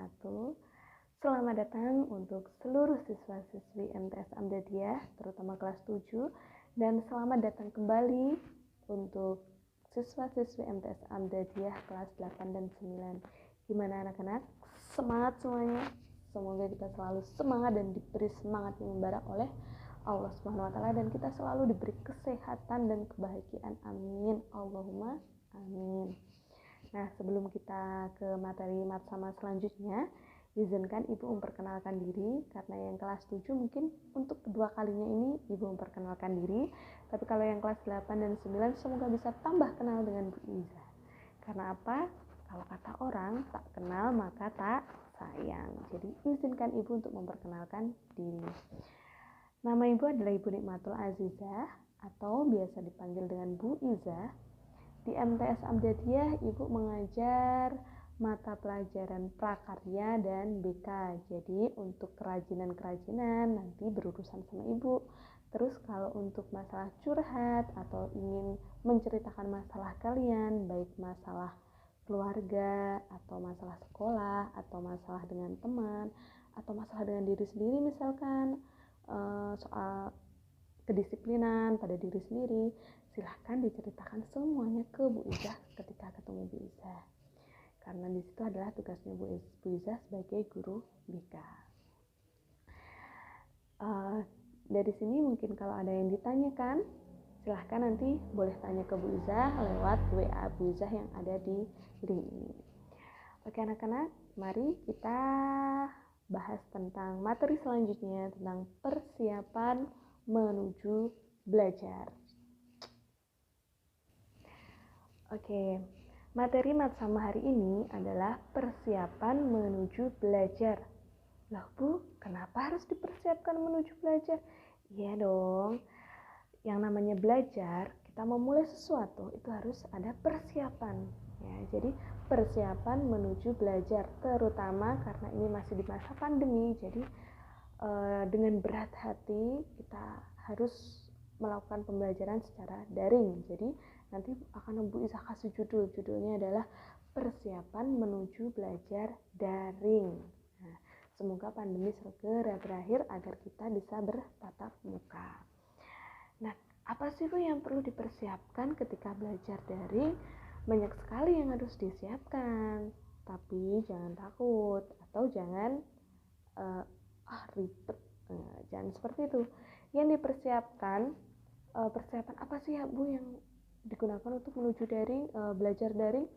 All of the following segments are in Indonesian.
wabarakatuh. Selamat datang untuk seluruh siswa-siswi MTS Amdadiyah, terutama kelas 7, dan selamat datang kembali untuk siswa-siswi MTS Amdadiyah kelas 8 dan 9. Gimana anak-anak? Semangat semuanya? Semoga kita selalu semangat dan diberi semangat yang membara oleh Allah Subhanahu wa taala, dan kita selalu diberi kesehatan dan kebahagiaan. Amin. Allahumma amin. Nah, sebelum kita ke materi mat sama selanjutnya, izinkan Ibu memperkenalkan diri, karena yang kelas 7 mungkin untuk kedua kalinya ini Ibu memperkenalkan diri, tapi kalau yang kelas 8 dan 9 semoga bisa tambah kenal dengan Bu Iza. Karena apa? Kalau kata orang, tak kenal maka tak sayang. Jadi izinkan Ibu untuk memperkenalkan diri. Nama Ibu adalah Ibu Nikmatul Azizah, atau biasa dipanggil dengan Bu Iza. Di MTS Amdadiyah, Ibu mengajar mata pelajaran prakarya dan BK. Jadi untuk kerajinan-kerajinan nanti berurusan sama Ibu. Terus kalau untuk masalah curhat atau ingin menceritakan masalah kalian, baik masalah keluarga atau masalah sekolah atau masalah dengan teman atau masalah dengan diri sendiri, misalkan soal kedisiplinan pada diri sendiri, silahkan diceritakan semuanya ke Bu Iza ketika ketemu Bu Iza, karena di situ adalah tugasnya Bu Iza sebagai guru BK. Dari sini mungkin kalau ada yang ditanyakan, silahkan nanti boleh tanya ke Bu Iza lewat WA Bu Iza yang ada di link ini. Oke anak-anak, mari kita bahas tentang materi selanjutnya, tentang persiapan menuju belajar. Oke, materi mat sama hari ini adalah persiapan menuju belajar. Loh Bu, kenapa harus dipersiapkan menuju belajar? Iya dong, yang namanya belajar, kita memulai sesuatu itu harus ada persiapan. Ya, jadi persiapan menuju belajar, terutama karena ini masih di masa pandemi, jadi dengan berat hati kita harus melakukan pembelajaran secara daring. Jadi nanti akan Bu Iza kasih judulnya adalah persiapan menuju belajar daring. Nah, semoga pandemi segera berakhir agar kita bisa bertatap muka. Nah, apa sih Bu yang perlu dipersiapkan ketika belajar daring? Banyak sekali yang harus disiapkan, tapi jangan takut atau jangan ribet, jangan seperti itu. Yang dipersiapkan, persiapan apa sih ya Bu yang digunakan untuk menuju daring, belajar daring?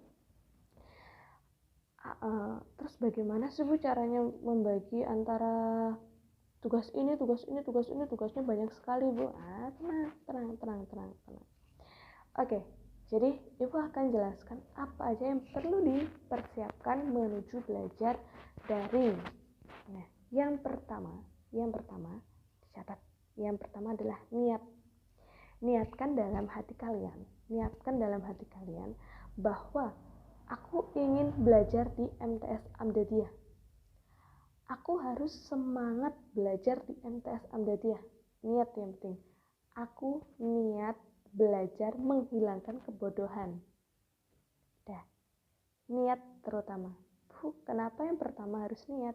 Terus bagaimana sih Bu caranya membagi antara tugas ini, tugasnya banyak sekali Bu. Tenang. Oke, jadi Ibu akan jelaskan apa aja yang perlu dipersiapkan menuju belajar daring. Nah, yang pertama dicatat. Yang pertama adalah niat. Niatkan dalam hati kalian bahwa aku ingin belajar di MTS Amdadiyah. Aku harus semangat belajar di MTS Amdadiyah. Niat yang penting. Aku niat belajar menghilangkan kebodohan. Niat terutama. Bu, kenapa yang pertama harus niat?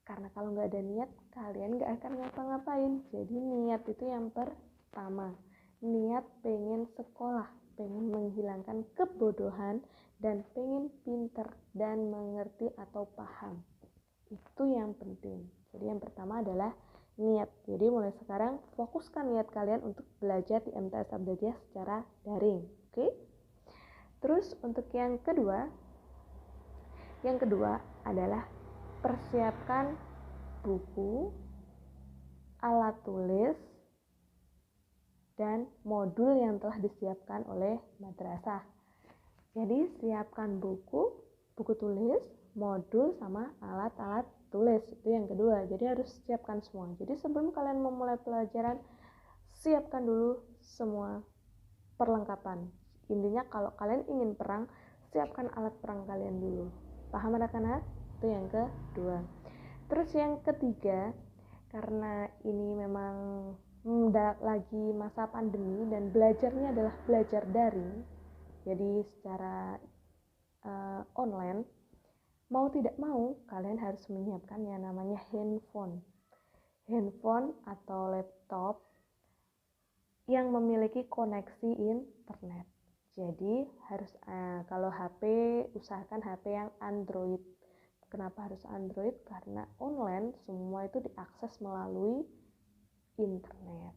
Karena kalau nggak ada niat, kalian nggak akan ngapa-ngapain. Jadi niat itu yang pertama. Niat pengen sekolah, pengen menghilangkan kebodohan, dan pengen pinter dan mengerti atau paham. Itu yang penting. Jadi yang pertama adalah niat. Jadi mulai sekarang fokuskan niat kalian untuk belajar di MTS Amdadiyah secara daring. Oke? Terus untuk yang kedua adalah persiapkan buku, alat tulis, dan modul yang telah disiapkan oleh madrasah. Jadi siapkan buku tulis, modul, sama alat-alat tulis. Itu yang kedua. Jadi harus siapkan semua. Jadi sebelum kalian memulai pelajaran, siapkan dulu semua perlengkapan. Intinya kalau kalian ingin perang, siapkan alat perang kalian dulu. Paham anak-anak? Itu yang kedua. Terus yang ketiga, karena ini memang lagi masa pandemi dan belajarnya adalah belajar daring, jadi secara online, mau tidak mau kalian harus menyiapkan yang namanya handphone atau laptop yang memiliki koneksi internet. Jadi harus kalau HP, usahakan HP yang Android. Kenapa harus Android? Karena online semua itu diakses melalui internet.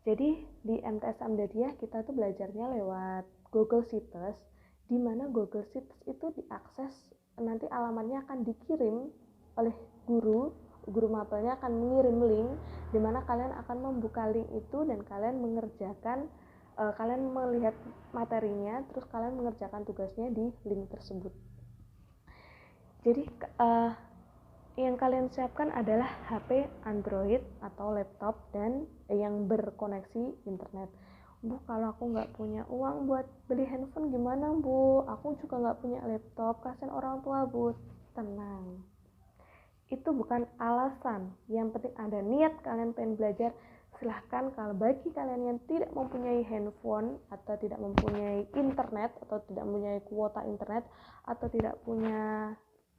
Jadi di MTS Amdadiah kita tuh belajarnya lewat Google Sheets, di mana Google Sheets itu diakses, nanti alamatnya akan dikirim oleh guru mapelnya akan mengirim link di mana kalian akan membuka link itu dan kalian mengerjakan, kalian melihat materinya, terus kalian mengerjakan tugasnya di link tersebut. Jadi yang kalian siapkan adalah HP Android atau laptop dan yang berkoneksi internet. Bu, kalau aku nggak punya uang buat beli handphone gimana, Bu? Aku juga nggak punya laptop, kasihan orang tua, Bu. Tenang, itu bukan alasan. Yang penting ada niat kalian pengen belajar. Silahkan. Kalau bagi kalian yang tidak mempunyai handphone atau tidak mempunyai internet atau tidak mempunyai kuota internet atau tidak punya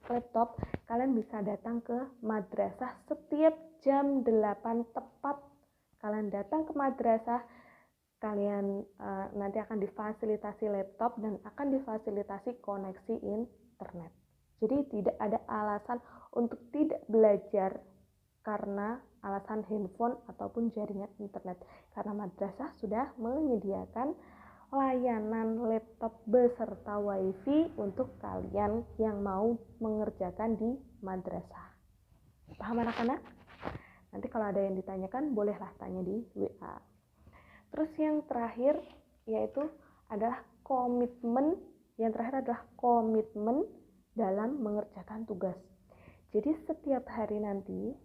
laptop, kalian bisa datang ke madrasah setiap jam 8 tepat. Kalian datang ke madrasah, kalian nanti akan difasilitasi laptop dan akan difasilitasi koneksi internet. Jadi tidak ada alasan untuk tidak belajar karena alasan handphone ataupun jaringan internet, karena madrasah sudah menyediakan layanan laptop beserta wifi untuk kalian yang mau mengerjakan di madrasah. Paham anak-anak? Nanti kalau ada yang ditanyakan bolehlah tanya di WA. Terus yang terakhir yaitu adalah komitmen. Yang terakhir adalah komitmen dalam mengerjakan tugas. Jadi setiap hari nanti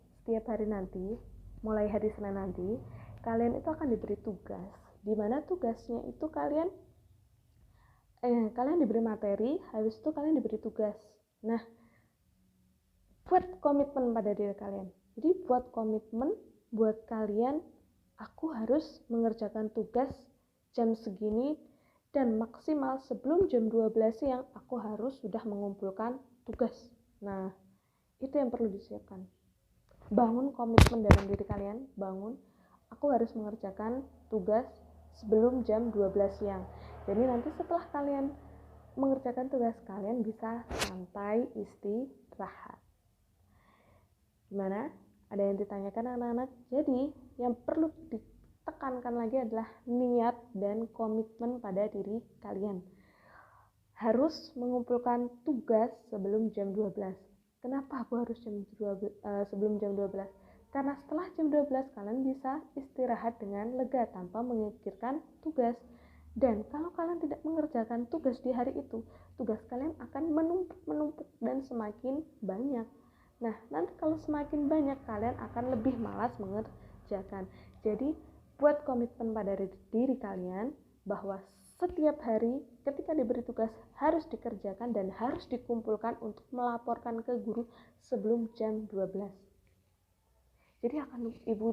mulai hari Senin nanti, kalian itu akan diberi tugas, di mana tugasnya itu kalian diberi materi, habis itu kalian diberi tugas. Nah, buat komitmen pada diri kalian. Jadi buat komitmen buat kalian, aku harus mengerjakan tugas jam segini dan maksimal sebelum jam 12 siang aku harus sudah mengumpulkan tugas. Nah, itu yang perlu disiapkan. Bangun komitmen dalam diri kalian, aku harus mengerjakan tugas sebelum jam 12 siang. Jadi nanti setelah kalian mengerjakan tugas, kalian bisa santai istirahat. Gimana? Ada yang ditanyakan anak-anak? Jadi yang perlu ditekankan lagi adalah niat dan komitmen pada diri kalian. Harus mengumpulkan tugas sebelum jam 12. Kenapa aku harus sebelum jam 12? Karena setelah jam 12 kalian bisa istirahat dengan lega tanpa memikirkan tugas. Dan kalau kalian tidak mengerjakan tugas di hari itu, tugas kalian akan menumpuk dan semakin banyak. Nah, nanti kalau semakin banyak, kalian akan lebih malas mengerjakan. Jadi, buat komitmen pada diri kalian bahwa setiap hari ketika diberi tugas harus dikerjakan dan harus dikumpulkan untuk melaporkan ke guru sebelum jam 12. Jadi akan Ibu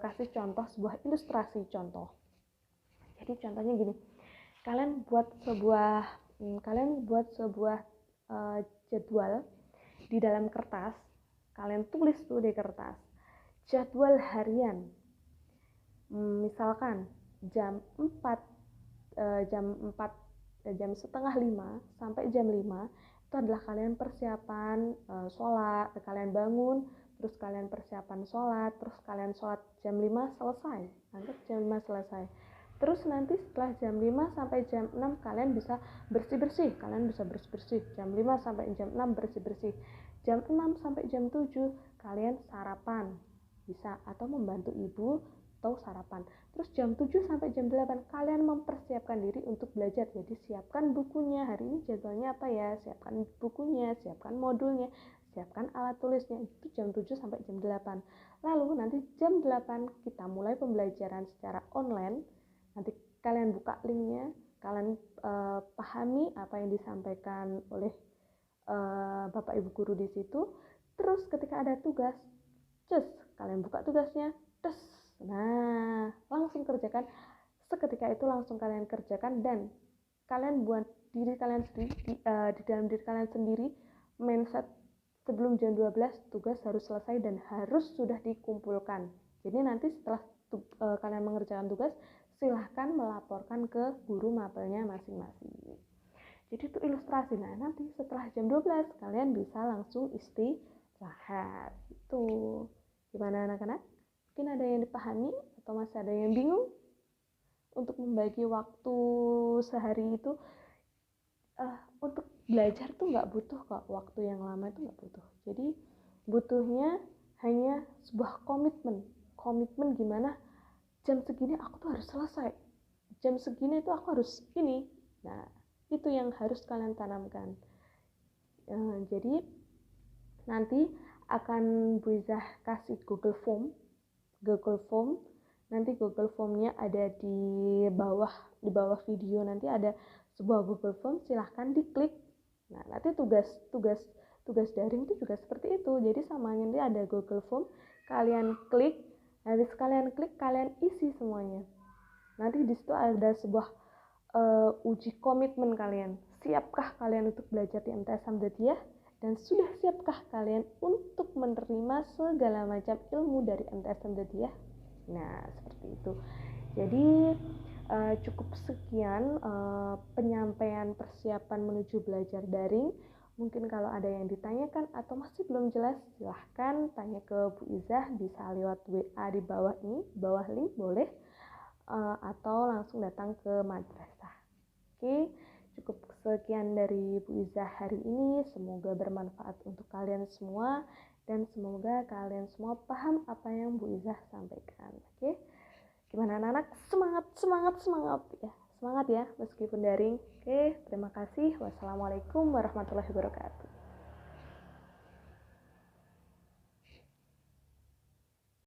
kasih contoh, sebuah ilustrasi contoh. Jadi contohnya gini, kalian buat sebuah jadwal di dalam kertas, kalian tulis tuh di kertas jadwal harian. Misalkan jam 4:30 sampai jam 5 itu adalah kalian persiapan sholat, kalian bangun, terus kalian persiapan sholat, terus kalian sholat jam 5 selesai, anggap jam 5 selesai. Terus nanti setelah jam 5 sampai jam 6 kalian bisa bersih-bersih, jam 5 sampai jam 6 bersih-bersih. Jam 6 sampai jam 7 kalian sarapan, bisa, atau membantu ibu atau sarapan. Terus jam 7 sampai jam 8 kalian mempersiapkan diri untuk belajar. Jadi siapkan bukunya, hari ini jadwalnya apa ya, siapkan bukunya, siapkan modulnya, siapkan alat tulisnya. Itu jam 7 sampai jam 8. Lalu nanti jam 8 kita mulai pembelajaran secara online. Nanti kalian buka linknya, kalian pahami apa yang disampaikan oleh Bapak Ibu guru di situ. Terus ketika ada tugas, kalian buka tugasnya, nah langsung kerjakan. Seketika itu langsung kalian kerjakan dan kalian buat diri kalian sendiri, di dalam diri kalian sendiri mindset sebelum jam 12 tugas harus selesai dan harus sudah dikumpulkan. Jadi nanti setelah kalian mengerjakan tugas, silahkan melaporkan ke guru mapelnya masing-masing. Jadi itu ilustrasi. Nah, nanti setelah jam 12 kalian bisa langsung istirahat. Itu gimana anak-anak? Mungkin ada yang dipahami atau masih ada yang bingung? Untuk membagi waktu sehari itu untuk belajar tuh nggak butuh kok waktu yang lama, itu nggak butuh. Jadi butuhnya hanya sebuah komitmen gimana jam segini aku tuh harus selesai, jam segini tuh aku harus ini. Nah, itu yang harus kalian tanamkan. Jadi nanti akan Bu Izah kasih Google Form. Nanti Google Form-nya ada di bawah video, nanti ada sebuah Google Form, silahkan diklik. Nah, nanti tugas daring itu juga seperti itu. Jadi sama, nanti ada Google Form, kalian klik, habis kalian klik kalian isi semuanya. Nanti di situ ada sebuah uji komitmen kalian. Siapkah kalian untuk belajar di MTS Hamdadiyah? Dan sudah siapkah kalian untuk menerima segala macam ilmu dari MTS Hamdadiyah? Nah, seperti itu. Jadi cukup sekian penyampaian persiapan menuju belajar daring. Mungkin kalau ada yang ditanyakan atau masih belum jelas, silahkan tanya ke Bu Izah, bisa lewat WA di bawah ini, bawah link boleh, atau langsung datang ke madrasah. Oke, cukup sekian dari Bu Izah hari ini. Semoga bermanfaat untuk kalian semua dan semoga kalian semua paham apa yang Bu Izah sampaikan. Oke, gimana anak-anak? Semangat ya. Semangat ya meskipun daring. Oke, terima kasih. Wassalamualaikum warahmatullahi wabarakatuh.